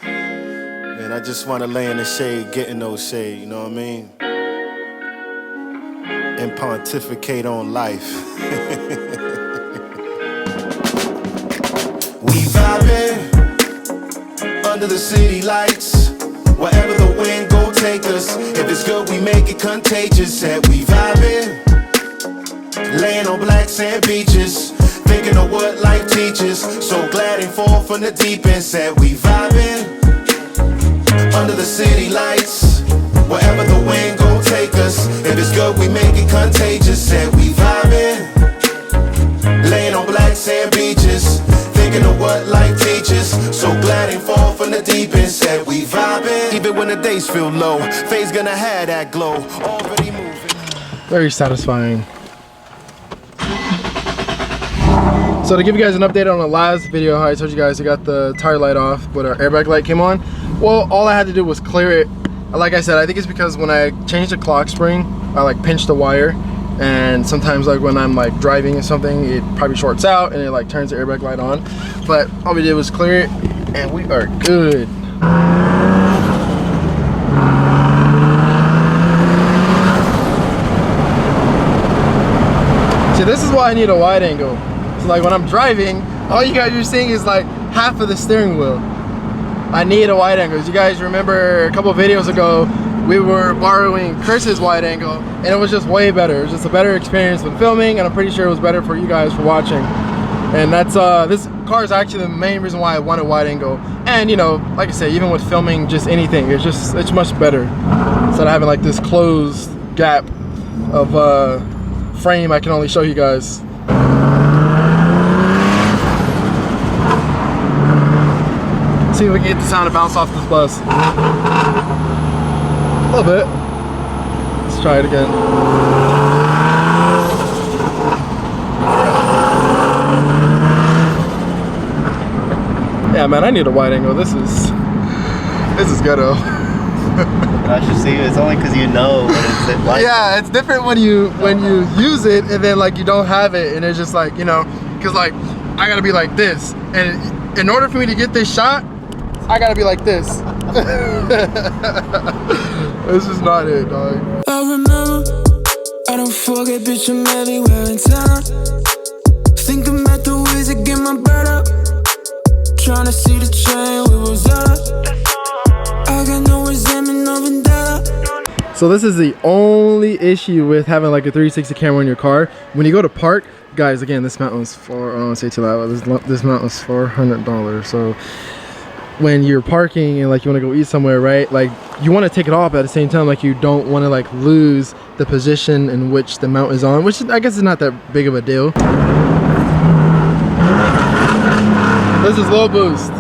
Man, I just want to lay in the shade, get in those shade, you know what I mean? And pontificate on life. We vibing under the city lights. Wherever the wind go take us. If it's good, we make it contagious. Said we vibing, laying on black sand beaches, thinking of what life teaches. So glad ain't fall from the deep end. Said we vibing under the city lights. Wherever the wind go take us. If it's good, we make it contagious. Said we vibing, laying on black sand beaches, thinking of what life teaches. So glad ain't fall from the deep end. Said we vibing, even when the days feel low. Faye's gonna have that glow. Already moving. Very satisfying. So to give you guys an update on the last video, how I told you guys I got the tire light off, but our airbag light came on. Well, all I had to do was clear it. Like I said, I think it's because when I changed the clock spring, I like pinched the wire, and sometimes like when I'm like driving or something, it probably shorts out and it like turns the airbag light on. But all we did was clear it, and we are good. See, this is why I need a wide angle. So like when I'm driving, all you guys are seeing is like half of the steering wheel. I need a wide angle. As you guys remember, a couple of videos ago, we were borrowing Chris's wide angle, and it was just way better. It was just a better experience when filming, and I'm pretty sure it was better for you guys for watching. And that's this car is actually the main reason why I wanted wide angle. And you know, like I said, even with filming just anything, it's much better instead of having like this closed gap of frame I can only show you guys. See if we can get the sound to bounce off this bus. A little bit. Let's try it again. Yeah, man, I need a wide angle. This is ghetto. I should see. It's only because you know what it's like. Yeah, it's different when you use it and then like you don't have it, and it's just like, you know, because like I gotta be like this, and in order for me to get this shot, I gotta be like this. This is not it, dog. I remember, I don't forget, bitch, I'm everywhere in town. Thinking about the ways to get my bread up. Trying to see the train we was up. I got no resentment, no vendetta. So this is the only issue with having like a 360 camera in your car. When you go to park, guys, again, this mount was for, I don't want to say too loud, this mount was $400. So when you're parking and like you want to go eat somewhere, right, like you want to take it off at the same time, like you don't want to like lose the position in which the mount is on, which I guess is not that big of a deal. This is low boost.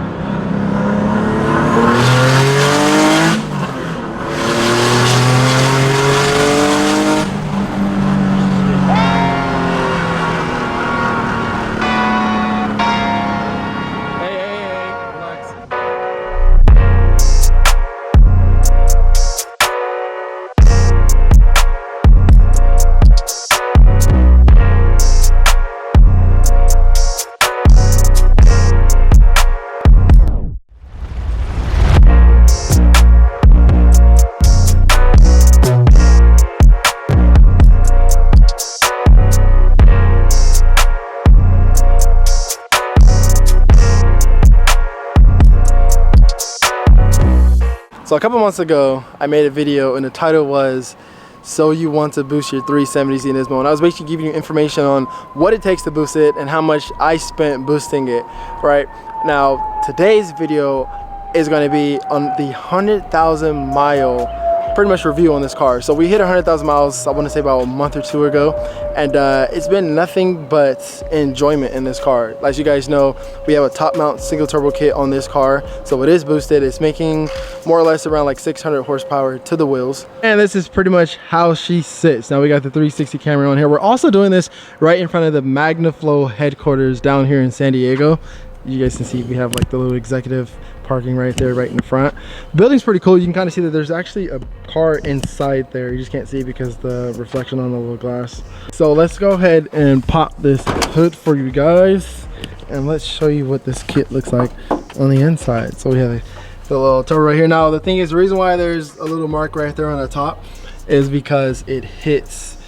So a couple months ago, I made a video and the title was, "So you want to boost your 370Z Nismo?" And I was basically giving you information on what it takes to boost it and how much I spent boosting it, right? Now, today's video is going to be on the 100,000 mile pretty much review on this car. So we hit 100,000 miles, I want to say about a month or two ago, and it's been nothing but enjoyment in this car. As you guys know, we have a top mount single turbo kit on this car, so it is boosted. It's making more or less around like 600 horsepower to the wheels, and this is pretty much how she sits. Now we got the 360 camera on here. We're also doing this right in front of the MagnaFlow headquarters down here in San Diego. You guys can see we have like the little executive parking right there, right in the front. The building's pretty cool. You can kind of see that there's actually a car inside there. You just can't see because the reflection on the little glass. So let's go ahead and pop this hood for you guys, and let's show you what this kit looks like on the inside. So we have the little turbo right here. Now the thing is, the reason why there's a little mark right there on the top is because it hits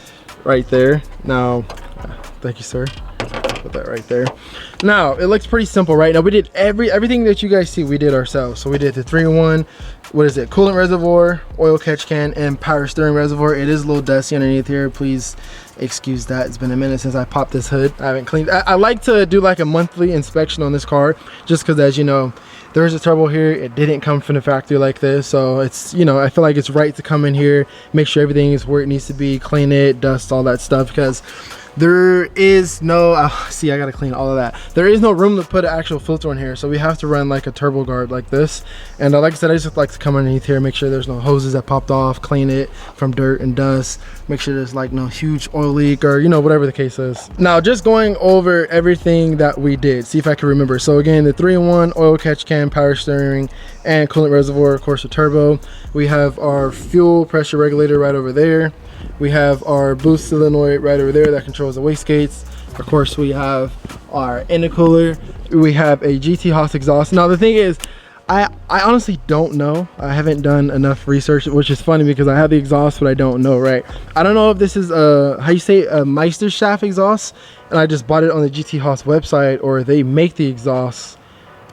right there. Now, thank you, sir. Put that right there. Now it looks pretty simple, right? Now we did everything that you guys see, we did ourselves. So we did the 3-in-1, what is it, coolant reservoir, oil catch can, and power steering reservoir. It is a little dusty underneath here, please excuse that. It's been a minute since I popped this hood. I haven't cleaned. I like to do like a monthly inspection on this car, just because, as you know, there's a turbo here. It didn't come from the factory like this, so it's, you know, I feel like it's right to come in here, make sure everything is where it needs to be, clean it, dust, all that stuff, because there is no see, I gotta clean all of that. There is no room to put an actual filter in here, so we have to run like a turbo guard like this. And like I said, I just like to come underneath here, make sure there's no hoses that popped off, clean it from dirt and dust, make sure there's like no huge oil leak, or, you know, whatever the case is. Now just going over everything that we did, see if I can remember. So again, the 3-in-1, oil catch can, power steering, and coolant reservoir, of course the turbo. We have our fuel pressure regulator right over there. We have our boost solenoid right over there that controls the wastegates. Of course, we have our intercooler. We have a GT Haas exhaust. Now the thing is, I honestly don't know. I haven't done enough research, which is funny because I have the exhaust, but I don't know, right? I don't know if this is a, how you say, a Meisterschaft exhaust, and I just bought it on the GT Haas website, or they make the exhaust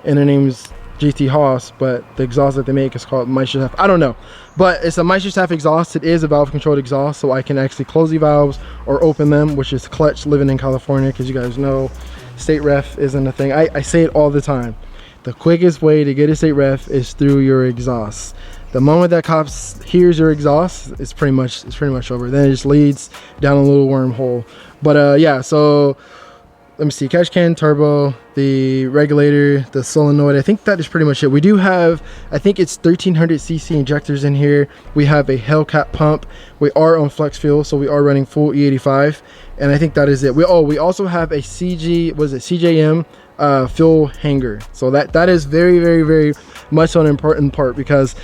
and their name's GT Haas, but the exhaust that they make is called Meisterschaft. I don't know, but it's a Meisterschaft exhaust. It is a valve controlled exhaust, so I can actually close the valves or open them, which is clutch living in California, because you guys know state ref isn't a thing. I say it all the time. The quickest way to get a state ref is through your exhaust. The moment that cops hears your exhaust, it's pretty much over. Then it just leads down a little wormhole. But yeah, so let me see, catch can, turbo, the regulator, the solenoid. I think that is pretty much it. We do have, I think it's 1300cc injectors in here. We have a Hellcat pump. We are on flex fuel, so we are running full E85, and I think that is it. We also have a CJM fuel hanger. So that is very much an important part, because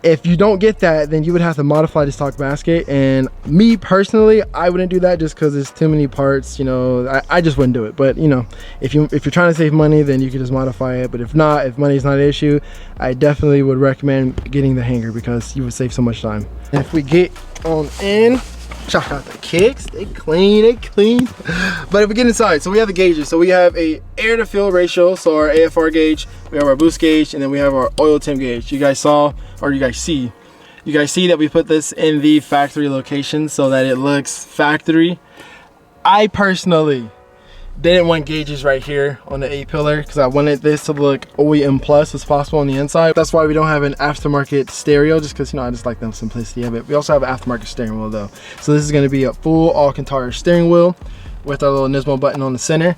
if you don't get that, then you would have to modify the stock basket, and me personally, I wouldn't do that just because there's too many parts. You know, I just wouldn't do it. But you know, if you're trying to save money, then you can just modify it. But if not, if money is not an issue, I definitely would recommend getting the hanger, because you would save so much time. And if we get on in, check out the kicks, they clean. But if we get inside, so we have the gauges. So we have a air to fuel ratio, so our AFR gauge, we have our boost gauge, and then we have our oil temp gauge. You guys saw, or you guys see that we put this in the factory location so that it looks factory. I personally didn't want gauges right here on the A-pillar, because I wanted this to look OEM plus as possible on the inside. That's why we don't have an aftermarket stereo, just because, you know, I just like the simplicity of it. We also have an aftermarket steering wheel though. So this is going to be a full Alcantara steering wheel with our little Nismo button on the center.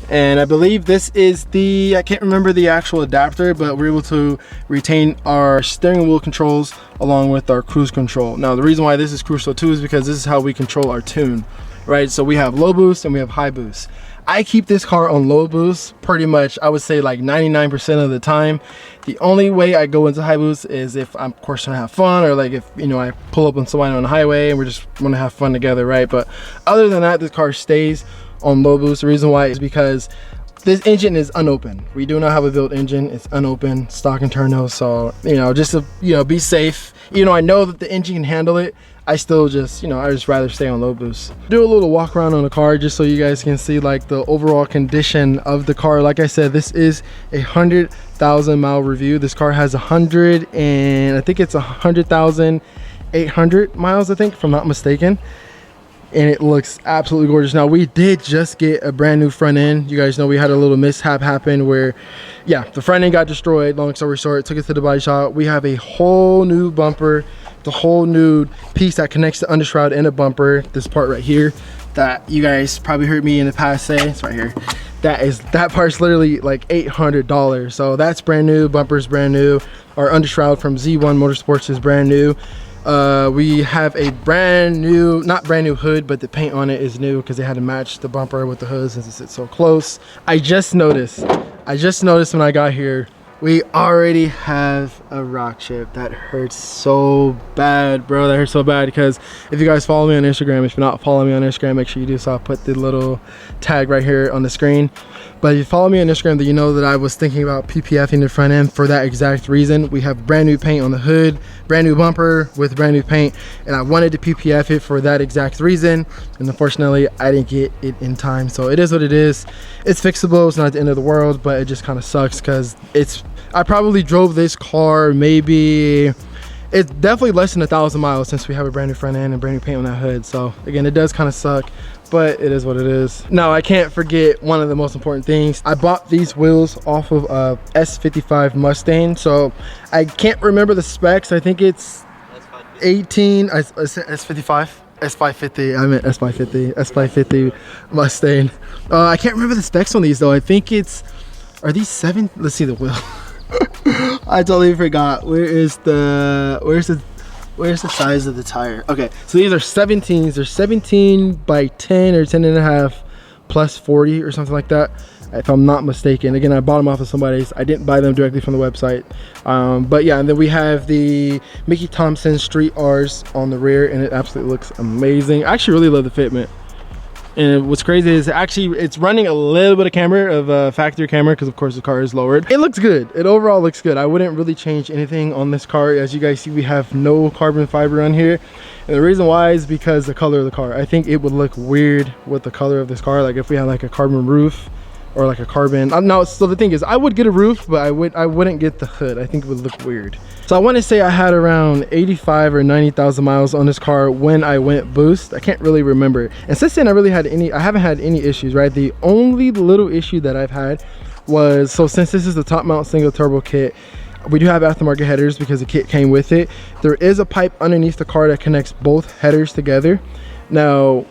And I believe this is the, I can't remember the actual adapter, but we're able to retain our steering wheel controls along with our cruise control. Now the reason why this is crucial too is because this is how we control our tune, right? So we have low boost and we have high boost. I keep this car on low boost pretty much, I would say like 99% of the time. The only way I go into high boost is if I'm, of course, trying to have fun, or like if, you know, I pull up on somebody on the highway and we're just want to have fun together, right? But other than that, this car stays on low boost. The reason why is because this engine is unopened. We do not have a built engine. It's unopened, stock internal. So, you know, just to, you know, be safe. You know, I know that the engine can handle it. I still just, you know, I just rather stay on low boost. Do a little walk around on the car just so you guys can see like the overall condition of the car. Like I said, this is a 100,000 mile review. This car has 100,800 miles, I think, if I'm not mistaken. And it looks absolutely gorgeous. Now we did just get a brand new front end. You guys know we had a little mishap happen where, yeah, the front end got destroyed. Long story short, took it to the body shop. We have a whole new bumper, the whole new piece that connects the undershroud and the bumper. This part right here that you guys probably heard me in the past say, it's right here. That part's literally like $800. So that's brand new. Bumper's brand new. Our undershroud from Z1 Motorsports is brand new. We have a brand new, not brand new hood, but the paint on it is new because they had to match the bumper with the hood since it sits so close. I just noticed I just noticed when I got here, we already have a rock chip. That hurts so bad, bro. That hurts so bad because if you guys follow me on Instagram, if you're not following me on Instagram, make sure you do so. I'll put the little tag right here on the screen. But if you follow me on Instagram, then you know that I was thinking about PPFing the front end for that exact reason. We have brand new paint on the hood, brand new bumper with brand new paint, and I wanted to PPF it for that exact reason. And unfortunately, I didn't get it in time. So it is what it is. It's fixable. It's not the end of the world, but it just kind of sucks because I probably drove this car maybe, it's definitely less than 1,000 miles since we have a brand new front end and brand new paint on that hood. So again, it does kind of suck, but it is what it is. Now, I can't forget one of the most important things. I bought these wheels off of a S55 Mustang. So I can't remember the specs. I think it's 18, S55. S550, I meant S550 Mustang. I can't remember the specs on these though. I think it's, are these 7? Let's see the wheel. I totally forgot. Where's the size of the tire? Okay, so these are 17s. They're 17 by 10 or 10 and a half plus 40 or something like that, if I'm not mistaken. Again, I bought them off of somebody's. I didn't buy them directly from the website. But yeah, and then we have the Mickey Thompson Street R's on the rear, and it absolutely looks amazing. I actually really love the fitment. And what's crazy is actually it's running a little bit of camber, of factory camber, because of course the car is lowered. It looks good. It overall looks good. I wouldn't really change anything on this car. As you guys see, we have no carbon fiber on here. And the reason why is because the color of the car. I think it would look weird with the color of this car. Like if we had like a carbon roof or like a carbon. No, so the thing is, I would get a roof, but I wouldn't get the hood. I think it would look weird. So I want to say I had around 85 or 90,000 miles on this car when I went boost. I can't really remember. And since then, I haven't had any issues, right? The only little issue that I've had was, so since this is the top mount single turbo kit, we do have aftermarket headers because the kit came with it. There is a pipe underneath the car that connects both headers together. Now,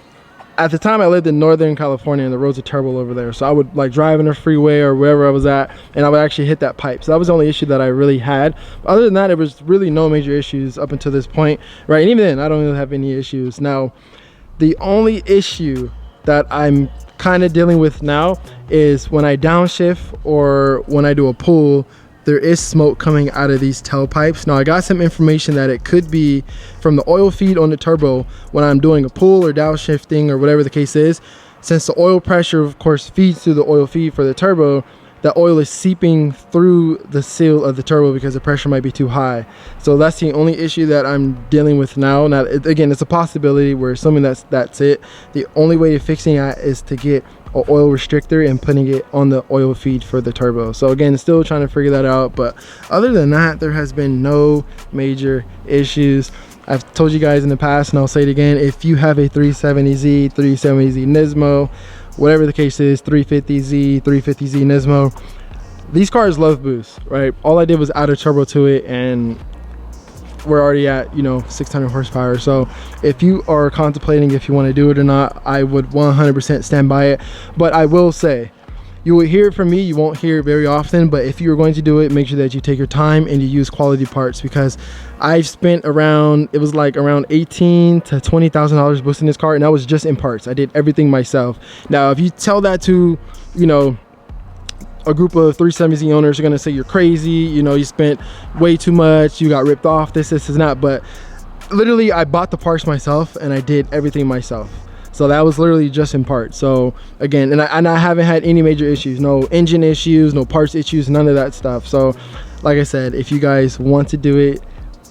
at the time I lived in Northern California and the roads are terrible over there. So I would like drive in a freeway or wherever I was at and I would actually hit that pipe. So that was the only issue that I really had. Other than that, it was really no major issues up until this point, right? And even then, I don't really have any issues. Now, the only issue that I'm kind of dealing with now is when I downshift or when I do a pull, there is smoke coming out of these tailpipes. Now I got some information that it could be from the oil feed on the turbo when I'm doing a pull or downshifting or whatever the case is. Since the oil pressure of course feeds through the oil feed for the turbo, that oil is seeping through the seal of the turbo because the pressure might be too high. So that's the only issue that I'm dealing with now. Now again, it's a possibility. We're assuming that's it. The only way of fixing that is to get an oil restrictor and putting it on the oil feed for the turbo. So again, still trying to figure that out, but other than that, there has been no major issues. I've told you guys in the past and I'll say it again, if you have a 370Z, 370Z Nismo, whatever the case is, 350Z, 350Z Nismo, these cars love boost, right? All I did was add a turbo to it and we're already at, you know, 600 horsepower. So if you are contemplating if you want to do it or not, I would 100% stand by it. But I will say, you will hear it from me, you won't hear it very often, but if you're going to do it, make sure that you take your time and you use quality parts, because I've spent around, it was like around $18,000 to $20,000 boosting this car, and that was just in parts. I did everything myself. Now if you tell that to, you know, a group of 370Z owners, are gonna say you're crazy, you know, you spent way too much, you got ripped off, this is not. But literally I bought the parts myself and I did everything myself. So that was literally just in parts. So again, and I haven't had any major issues, no engine issues, no parts issues, none of that stuff. So like I said, if you guys want to do it,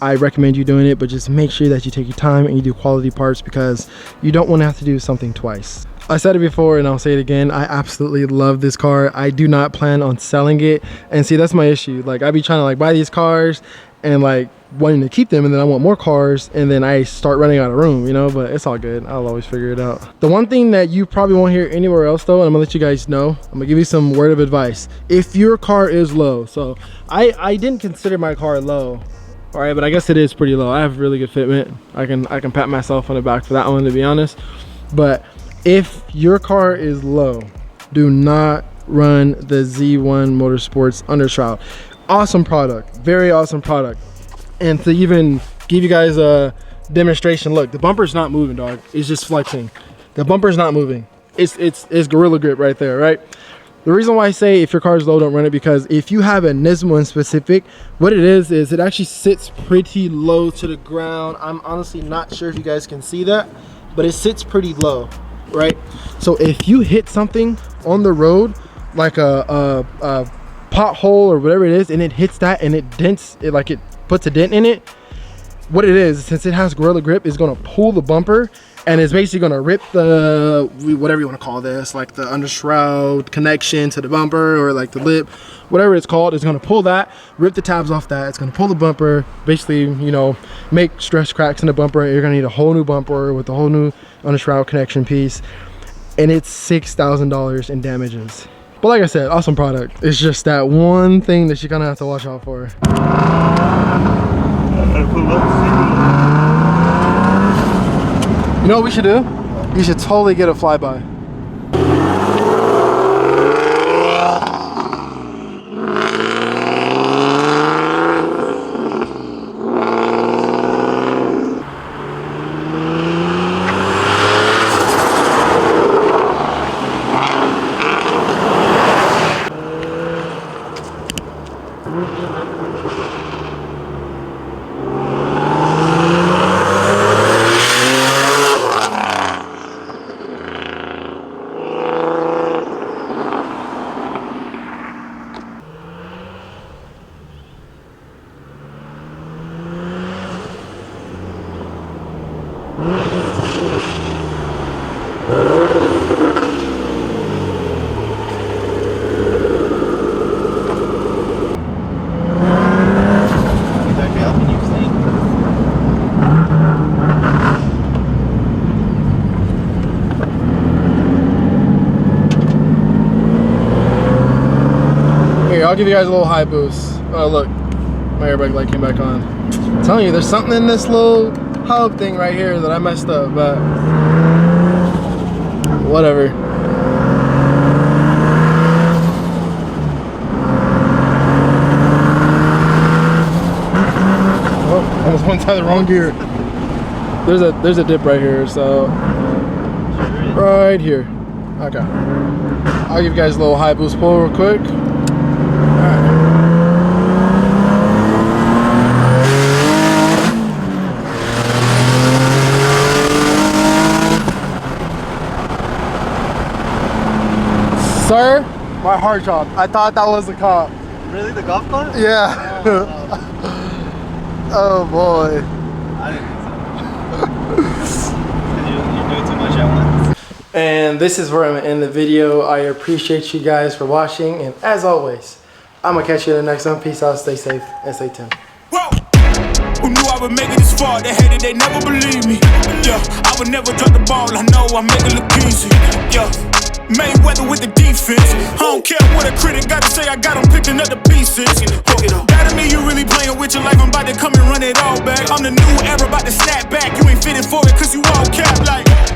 I recommend you doing it, but just make sure that you take your time and you do quality parts, because you don't want to have to do something twice. I said it before and I'll say it again, I absolutely love this car. I do not plan on selling it. And see, that's my issue. Like I be trying to like buy these cars and like wanting to keep them, and then I want more cars and then I start running out of room, you know, but it's all good. I'll always figure it out. The one thing that you probably won't hear anywhere else though, and I'm gonna let you guys know, I'm gonna give you some word of advice. If your car is low, so I didn't consider my car low, all right, but I guess it is pretty low. I have really good fitment. I can pat myself on the back for that one, to be honest. But if your car is low, do not run the Z1 Motorsports Undershroud. Awesome product, very awesome product. And to even give you guys a demonstration, look, the bumper's not moving, dog. It's just flexing. The bumper's not moving. It's Gorilla Grip right there, right? The reason why I say if your car is low, don't run it, because if you have a Nismo in specific, what it is it actually sits pretty low to the ground. I'm honestly not sure if you guys can see that, but it sits pretty low, right? So if you hit something on the road, like a pothole or whatever it is, and it hits that and it dents it, like it puts a dent in it, what it is, since it has Gorilla Grip, is going to pull the bumper, and it's basically going to rip the, whatever you want to call this, like the undershroud connection to the bumper, or like the lip, whatever it's called. It's going to pull that, rip the tabs off that. It's going to pull the bumper, basically, you know, make stress cracks in the bumper. You're going to need a whole new bumper with a whole new undershroud connection piece, and it's $6,000 in damages. But like I said, awesome product. It's just that one thing that you're going to have to watch out for. You know what we should do? You should totally get a flyby. I'll give you guys a little high boost. Oh look, my airbag light came back on. I'm telling you, there's something in this little hub thing right here that I messed up, but whatever. Oh, almost went inside the wrong gear. There's a dip right here, so right here. Okay. I'll give you guys a little high boost pull real quick. Sir, my heart dropped. I thought that was the cop. Really? The golf cart? Yeah. Oh boy. I didn't think so. You're doing too much at once. And this is where I'm gonna end the video. I appreciate you guys for watching, and as always, I'm gonna catch you in the next one. Peace out, stay safe, and stay tuned. Who knew I would make it this far? They hated, they never believed me. Yeah, I would never drop the ball. I know I make it look easy. Yeah. Mayweather with the defense. I don't care what a critic gotta say, I got them picking up the pieces. That to me, you really playing with your life. I'm about to come and run it all back. I'm the new era, about to snap back. You ain't fitting for it, cause you all cap.